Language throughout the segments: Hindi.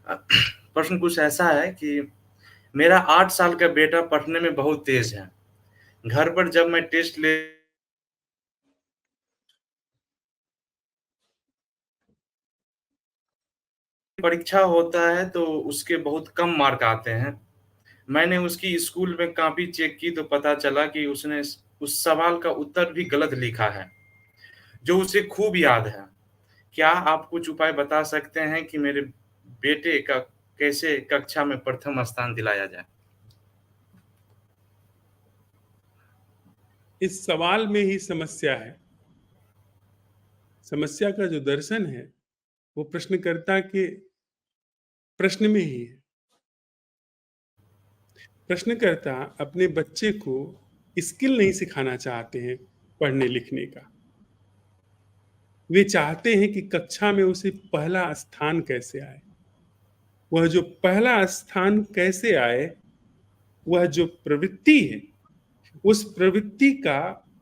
अ, प्रश्न कुछ ऐसा है कि मेरा 8 साल का बेटा पढ़ने में बहुत तेज़ है। घर पर जब मैं टेस्ट ले परीक्षा होता है तो उसके बहुत कम मार्क आते हैं। मैंने उसकी स्कूल में कॉपी चेक की तो पता चला कि उसने उस सवाल का उत्तर भी गलत लिखा है, जो उसे खूब याद है। क्या आप कुछ उपाय बता सकते हैं कि मेरे बेटे का कैसे कक्षा में प्रथम स्थान दिलाया जाए? इस सवाल में ही समस्या है। समस्या का जो दर्शन है वो प्रश्नकर्ता के प्रश्न में ही है। प्रश्नकर्ता अपने बच्चे को स्किल नहीं सिखाना चाहते हैं पढ़ने लिखने का। वे चाहते हैं कि कक्षा में उसे पहला स्थान कैसे आए। वह जो पहला स्थान कैसे आए, वह जो प्रवृत्ति है, उस प्रवृत्ति का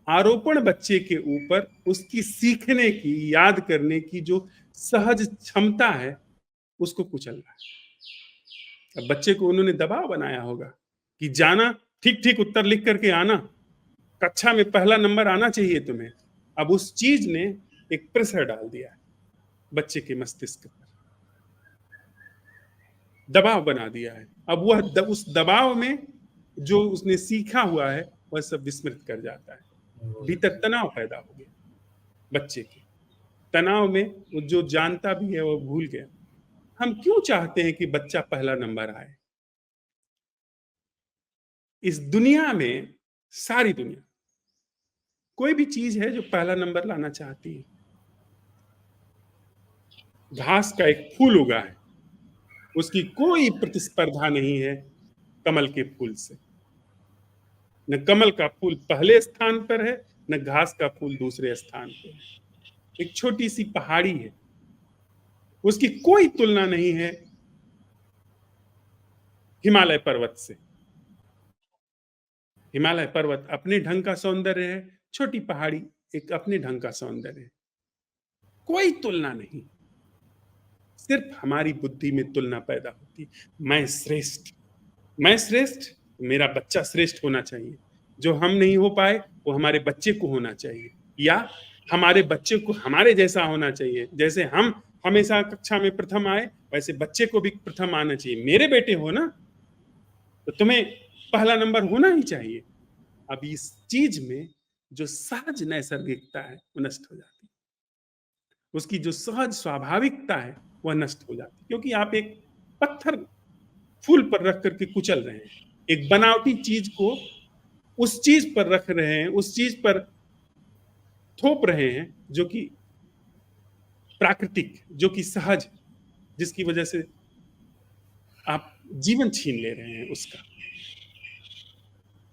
आरोपण बच्चे के ऊपर उसकी सीखने की, याद करने की जो सहज क्षमता है, उसको कुचलना है। अब बच्चे को उन्होंने दबाव बनाया होगा कि जाना, ठीक ठीक उत्तर लिख करके आना, कक्षा में पहला नंबर आना चाहिए तुम्हें। अब उस चीज ने एक प्रेशर डाल दिया है बच्चे के मस्तिष्क पर, दबाव बना दिया है। अब वह उस दबाव में जो उसने सीखा हुआ है वह सब विस्मृत कर जाता है। भीतर तनाव पैदा हो गया बच्चे के। तनाव में वो जो जानता भी है वो भूल गया। हम क्यों चाहते हैं कि बच्चा पहला नंबर आए? इस दुनिया में, सारी दुनिया, कोई भी चीज है जो पहला नंबर लाना चाहती है। घास का एक फूल उगा है, उसकी कोई प्रतिस्पर्धा नहीं है कमल के फूल से। न कमल का फूल पहले स्थान पर है, न घास का फूल दूसरे स्थान पर है। एक छोटी सी पहाड़ी है, उसकी कोई तुलना नहीं है हिमालय पर्वत से। हिमालय पर्वत अपने ढंग का सौंदर्य है, छोटी पहाड़ी एक अपने ढंग का सौंदर्य है। कोई तुलना नहीं। सिर्फ हमारी बुद्धि में तुलना पैदा होती है। मैं श्रेष्ठ, मैं श्रेष्ठ, मेरा बच्चा श्रेष्ठ होना चाहिए। जो हम नहीं हो पाए वो हमारे बच्चे को होना चाहिए, या हमारे बच्चे को हमारे जैसा होना चाहिए। जैसे हम हमेशा कक्षा में प्रथम आए, वैसे बच्चे को भी प्रथम आना चाहिए। मेरे बेटे हो ना, तो तुम्हें पहला नंबर होना ही चाहिए। अब इस चीज में जो सहज नैसर्गिकता है वो नष्ट हो जाती है। उसकी जो सहज स्वाभाविकता है वह नष्ट हो जाती है, क्योंकि आप एक पत्थर फूल पर रख करके कुचल रहे हैं। एक बनावटी चीज को उस चीज पर रख रहे हैं, उस चीज पर थोप रहे हैं जो कि प्राकृतिक, जो कि सहज, जिसकी वजह से आप जीवन छीन ले रहे हैं उसका।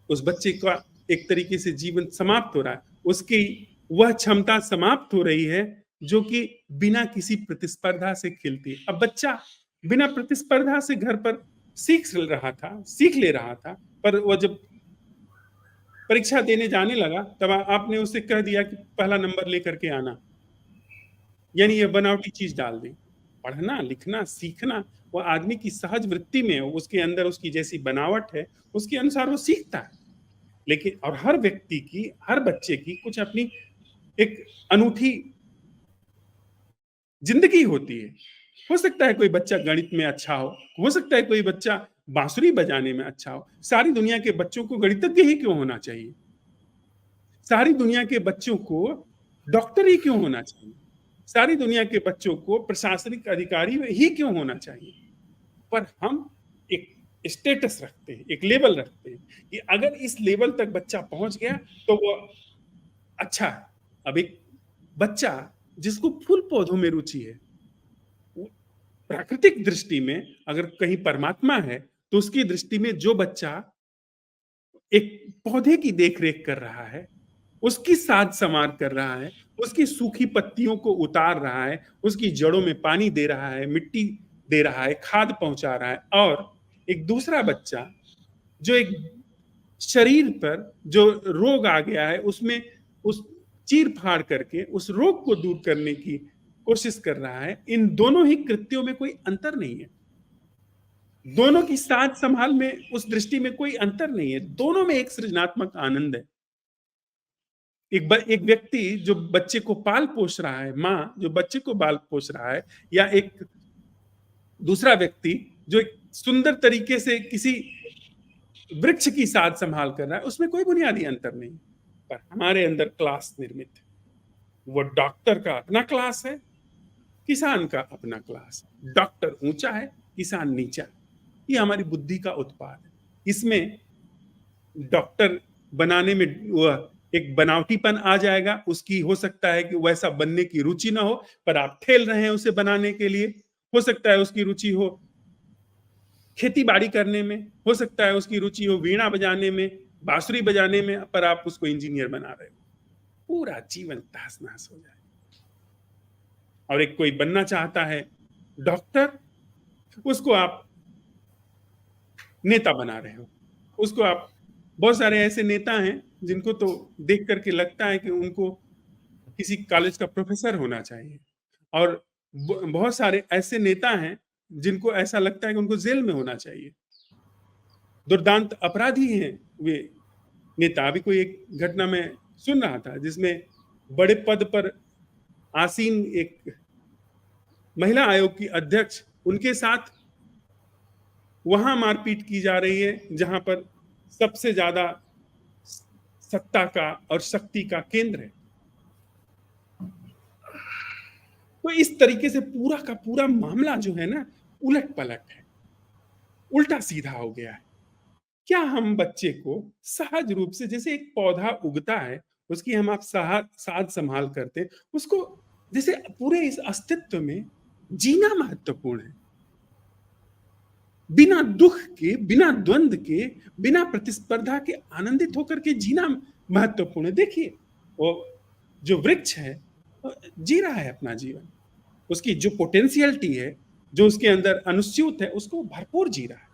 उस बच्चे का एक तरीके से जीवन समाप्त हो रहा है। उसकी वह क्षमता समाप्त हो रही है जो कि बिना किसी प्रतिस्पर्धा से खिलती है। अब बच्चा बिना प्रतिस्पर्धा से घर पर सीख ले रहा था, पर वह जब परीक्षा देने जाने लगा तब आपने उसे कह दिया कि पहला नंबर लेकर के आना, यानी यह बनावटी चीज डाल दी। पढ़ना लिखना सीखना वह आदमी की सहज वृत्ति में, उसके अंदर उसकी जैसी बनावट है उसके अनुसार वो सीखता है। लेकिन और हर व्यक्ति की, हर बच्चे की कुछ अपनी एक अनूठी जिंदगी होती है। हो सकता है कोई बच्चा गणित में अच्छा हो सकता है कोई बच्चा बांसुरी बजाने में अच्छा हो। सारी दुनिया के बच्चों को गणितज्ञ ही क्यों होना चाहिए? सारी दुनिया के बच्चों को डॉक्टर ही क्यों होना चाहिए? सारी दुनिया के बच्चों को प्रशासनिक अधिकारी ही क्यों होना चाहिए? पर हम एक स्टेटस रखते हैं, एक लेवल रखते हैं कि अगर इस लेवल तक बच्चा पहुंच गया तो वो अच्छा है। अब एक बच्चा जिसको फूल पौधों में रुचि है, प्राकृतिक दृष्टि में अगर कहीं परमात्मा है तो उसकी दृष्टि में जो बच्चा एक पौधे की देखरेख कर रहा है, उसकी साज संवार कर रहा है, उसकी सूखी पत्तियों को उतार रहा है, उसकी जड़ों में पानी दे रहा है, मिट्टी दे रहा है, खाद पहुंचा रहा है, और एक दूसरा बच्चा जो एक शरीर पर जो रोग आ गया है उसमें उस चीर फाड़ करके उस रोग को दूर करने की कोशिश कर रहा है, इन दोनों ही कृत्यों में कोई अंतर नहीं है। दोनों की साथ संभाल में उस दृष्टि में कोई अंतर नहीं है, दोनों में एक सृजनात्मक आनंद है। एक व्यक्ति जो बच्चे को पाल पोष रहा है, माँ जो बच्चे को पाल पोष रहा है, या एक दूसरा व्यक्ति जो एक सुंदर तरीके से किसी वृक्ष की साथ संभाल कर रहा है, उसमें कोई बुनियादी अंतर नहीं। पर हमारे अंदर क्लास निर्मित है। वो डॉक्टर का अपना क्लास है, किसान का अपना क्लास है। डॉक्टर ऊंचा है, किसान नीचा। ये हमारी बुद्धि का उत्पाद है। इसमें डॉक्टर बनाने में वह एक बनावटीपन आ जाएगा, उसकी हो सकता है कि वैसा बनने की रुचि ना हो, पर आप ठेल रहे हैं उसे बनाने के लिए। हो सकता है उसकी रुचि हो खेती बाड़ी करने में, हो सकता है उसकी रुचि हो वीणा बजाने में, बांसुरी बजाने में, पर आप उसको इंजीनियर बना रहे हो। पूरा जीवन तहस नहस हो जाए। और एक कोई बनना चाहता है डॉक्टर, उसको आप नेता बना रहे हो। उसको आप, बहुत सारे ऐसे नेता हैं जिनको तो देख करके लगता है कि उनको किसी कॉलेज का प्रोफेसर होना चाहिए, और बहुत सारे ऐसे नेता हैं जिनको ऐसा लगता है कि उनको जेल में होना चाहिए। दुर्दांत अपराधी हैं वे नेता। अभी कोई एक घटना में सुन रहा था जिसमें बड़े पद पर आसीन एक महिला आयोग की अध्यक्ष, उनके साथ वहां मारपीट की जा रही है जहां पर सबसे ज्यादा सत्ता का और शक्ति का केंद्र है। तो इस तरीके से पूरा का पूरा मामला जो है ना, उलट पलट है, उल्टा सीधा हो गया है। क्या हम बच्चे को सहज रूप से, जैसे एक पौधा उगता है, उसकी हम आप साथ संभाल करते, उसको जैसे पूरे इस अस्तित्व में जीना महत्वपूर्ण है। बिना दुख के, बिना द्वंद के, बिना प्रतिस्पर्धा के आनंदित होकर के जीना महत्वपूर्ण है। देखिए, वो जो वृक्ष है जी रहा है अपना जीवन, उसकी जो पोटेंशियलिटी है, जो उसके अंदर अनुस्यूत है, उसको भरपूर जी रहा है।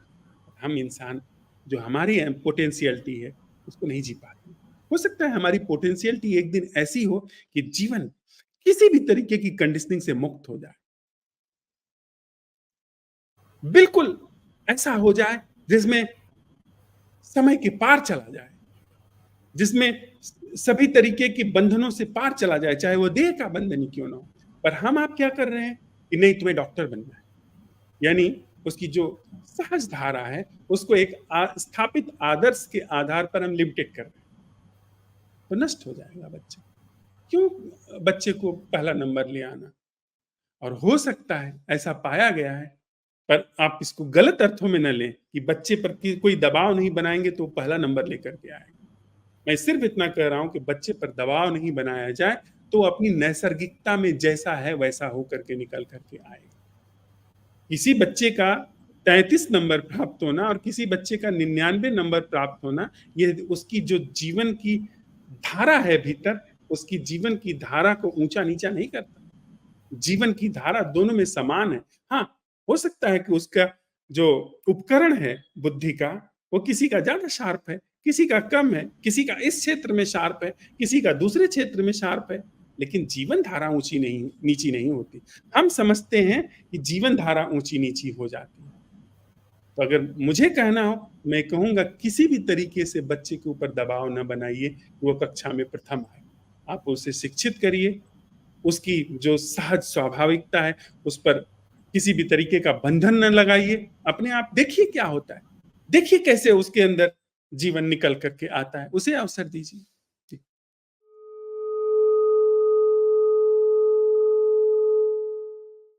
हम इंसान, जो हमारी पोटेंशियलिटी है, उसको नहीं जी पाते। हो सकता है हमारी पोटेंशियलिटी एक दिन ऐसी हो कि जीवन किसी भी तरीके की कंडीशनिंग से मुक्त हो जाए, बिल्कुल ऐसा हो जाए जिसमें समय के पार चला जाए, जिसमें सभी तरीके के बंधनों से पार चला जाए, चाहे वो देह का बंधन ही क्यों ना हो। पर हम आप क्या कर रहे हैं कि नहीं, तुम्हें डॉक्टर बनना है, यानी उसकी जो सहज धारा है उसको एक स्थापित आदर्श के आधार पर हम लिमिटेड कर रहे हैं, तो नष्ट हो जाएगा बच्चा। क्यों बच्चे को पहला नंबर ले आना? और हो सकता है ऐसा पाया गया है, पर आप इसको गलत अर्थों में न लें कि बच्चे पर कोई दबाव नहीं बनाएंगे तो पहला नंबर लेकर के आएगा। मैं सिर्फ इतना कह रहा हूं कि बच्चे पर दबाव नहीं बनाया जाए, तो अपनी नैसर्गिकता में जैसा है वैसा होकर के निकल करके आएगा। किसी बच्चे का 33 नंबर प्राप्त होना और किसी बच्चे का 99 नंबर प्राप्त होना, ये उसकी जो जीवन की धारा है भीतर, उसकी जीवन की धारा को ऊंचा नीचा नहीं करता। जीवन की धारा दोनों में समान है। हाँ, हो सकता है कि उसका जो उपकरण है बुद्धि का, वो किसी का ज्यादा शार्प है, किसी का कम है, किसी का इस क्षेत्र में शार्प है, किसी का दूसरे क्षेत्र में शार्प है, लेकिन जीवन धारा ऊंची नहीं नीची नहीं होती। हम समझते हैं कि जीवन धारा ऊंची नीची हो जाती है। तो अगर मुझे कहना हो, मैं कहूंगा किसी भी तरीके से बच्चे के ऊपर दबाव न बनाइए कि वो कक्षा में प्रथम आए। आप उसे शिक्षित करिए, उसकी जो सहज स्वाभाविकता है उस पर किसी भी तरीके का बंधन न लगाइए। अपने आप देखिए क्या होता है, देखिए कैसे उसके अंदर जीवन निकल करके आता है, उसे अवसर दीजिए।